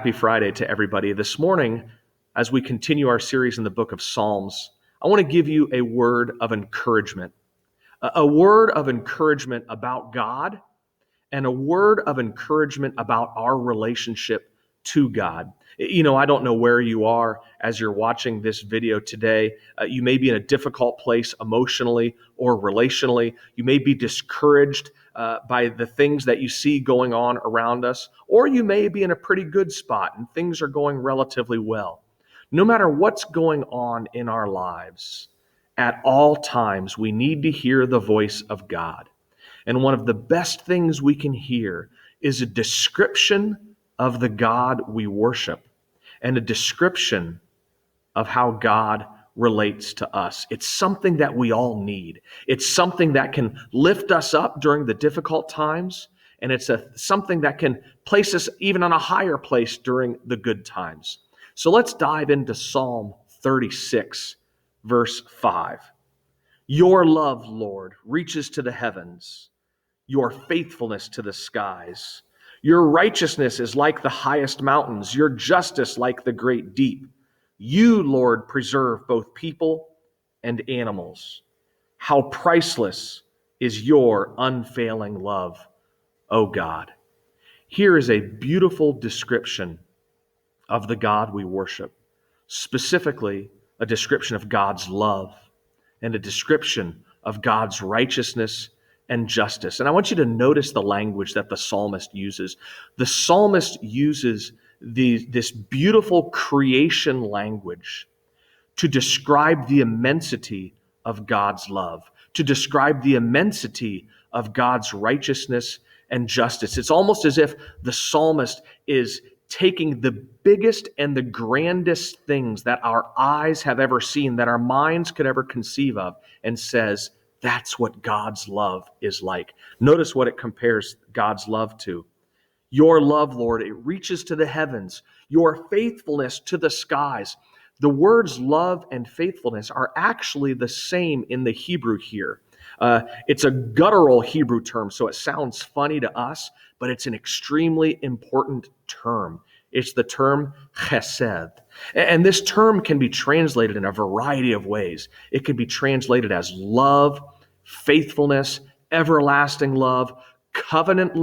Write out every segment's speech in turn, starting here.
Happy Friday to everybody. This morning, as we continue our series in the book of Psalms, I want to give you a word of encouragement. A word of encouragement about God and a word of encouragement about our relationship to God. I don't know where you are as you're watching this video today. You may be in a difficult place emotionally or relationally. You may be discouraged by the things that you see going on around us, or you may be in a pretty good spot and things are going relatively well. No matter what's going on in our lives, at all times, we need to hear the voice of God. And one of the best things we can hear is a description of the God we worship and a description of how God relates to us. It's something that we all need. It's something that can lift us up during the difficult times, and it's something that can place us even on a higher place during the good times. So let's dive into Psalm 36, verse 5. Your love, Lord, reaches to the heavens, your faithfulness to the skies. Your righteousness is like the highest mountains, your justice like the great deep. You, Lord, preserve both people and animals. How priceless is your unfailing love, O God. Here is a beautiful description of the God we worship, specifically a description of God's love and a description of God's righteousness and justice. And I want you to notice the language that the psalmist uses. The psalmist uses this beautiful creation language to describe the immensity of God's love, to describe the immensity of God's righteousness and justice. It's almost as if the psalmist is taking the biggest and the grandest things that our eyes have ever seen, that our minds could ever conceive of, and says, that's what God's love is like. Notice what it compares God's love to. Your love, Lord, it reaches to the heavens, your faithfulness to the skies. The words love and faithfulness are actually the same in the Hebrew here. It's a guttural Hebrew term, so it sounds funny to us, but it's an extremely important term. It's the term chesed. And this term can be translated in a variety of ways. It can be translated as love, faithfulness, everlasting love, covenant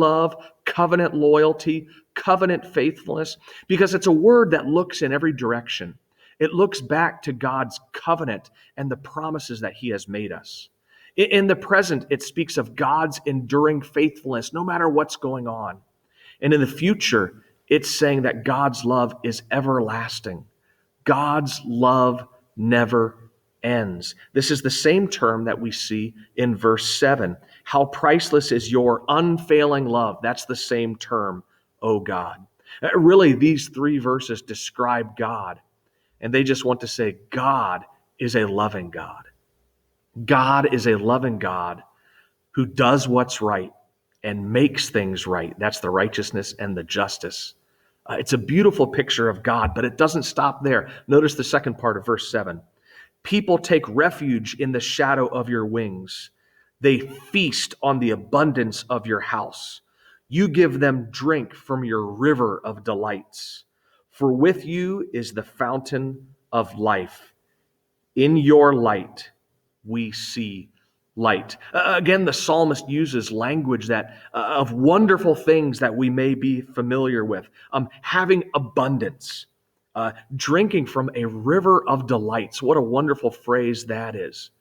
loyalty, covenant faithfulness, because it's a word that looks in every direction. It looks back to God's covenant and the promises that he has made us. In the present, it speaks of God's enduring faithfulness, no matter what's going on. And in the future, it's saying that God's love is everlasting. God's love never ends. This is the same term that we see in verse 7. How priceless is your unfailing love. That's the same term, O God. Really, these three verses describe God. And they just want to say, God is a loving God. God is a loving God who does what's right and makes things right. That's the righteousness and the justice. It's a beautiful picture of God, but it doesn't stop there. Notice the second part of verse 7. People take refuge in the shadow of your wings. They feast on the abundance of your house. You give them drink from your river of delights. For with you is the fountain of life. In your light, we see light. Again, the psalmist uses language that of wonderful things that we may be familiar with. Having abundance, drinking from a river of delights. What a wonderful phrase that is.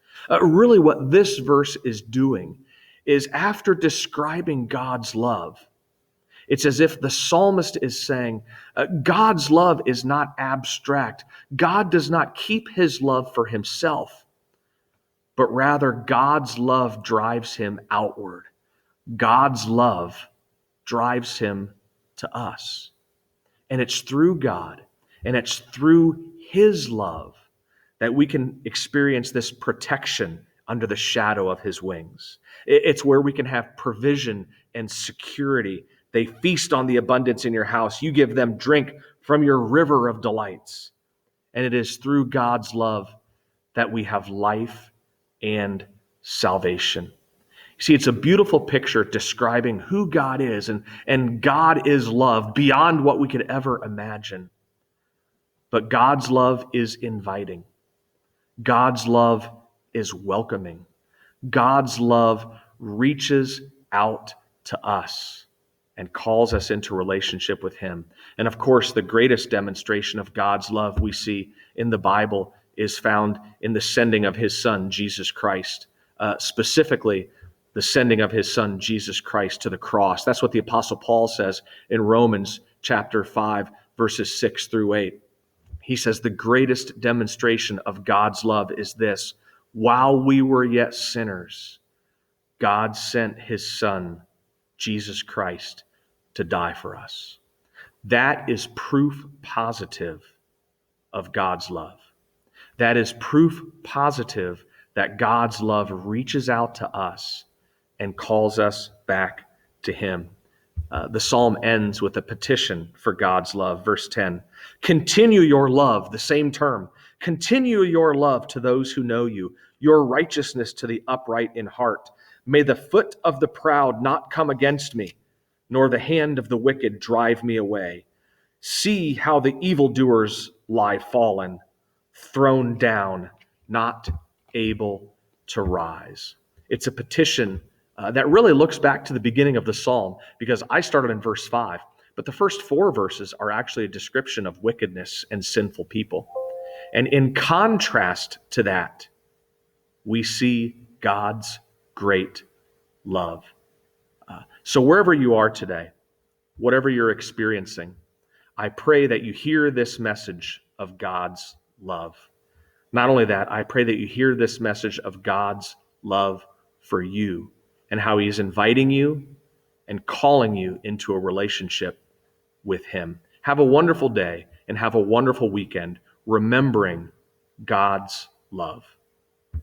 Really what this verse is doing is, after describing God's love, it's as if the psalmist is saying, God's love is not abstract. God does not keep his love for himself, but rather God's love drives him outward. God's love drives him to us. And it's through God, and it's through his love that we can experience this protection under the shadow of his wings. It's where we can have provision and security. They feast on the abundance in your house. You give them drink from your river of delights. And it is through God's love that we have life and salvation. See, it's a beautiful picture describing who God is, and God is love beyond what we could ever imagine. But God's love is inviting. God's love is welcoming. God's love reaches out to us and calls us into relationship with Him. And of course, the greatest demonstration of God's love we see in the Bible is found in the sending of His Son, Jesus Christ. Specifically, the sending of His Son, Jesus Christ, to the cross. That's what the Apostle Paul says in Romans chapter 5, verses 6 through 8. He says, the greatest demonstration of God's love is this: while we were yet sinners, God sent His Son, Jesus Christ, to die for us. That is proof positive of God's love. That is proof positive that God's love reaches out to us and calls us back to Him. The psalm ends with a petition for God's love. Verse 10, continue your love, the same term. Continue your love to those who know you, your righteousness to the upright in heart. May the foot of the proud not come against me, nor the hand of the wicked drive me away. See how the evildoers lie fallen, thrown down, not able to rise. It's a petition that really looks back to the beginning of the psalm, because I started in verse 5, but the first 4 verses are actually a description of wickedness and sinful people. And in contrast to that, we see God's great love. So wherever you are today, whatever you're experiencing, I pray that you hear this message of God's love. Not only that, I pray that you hear this message of God's love for you and how He's inviting you and calling you into a relationship with Him. Have a wonderful day and have a wonderful weekend, remembering God's love.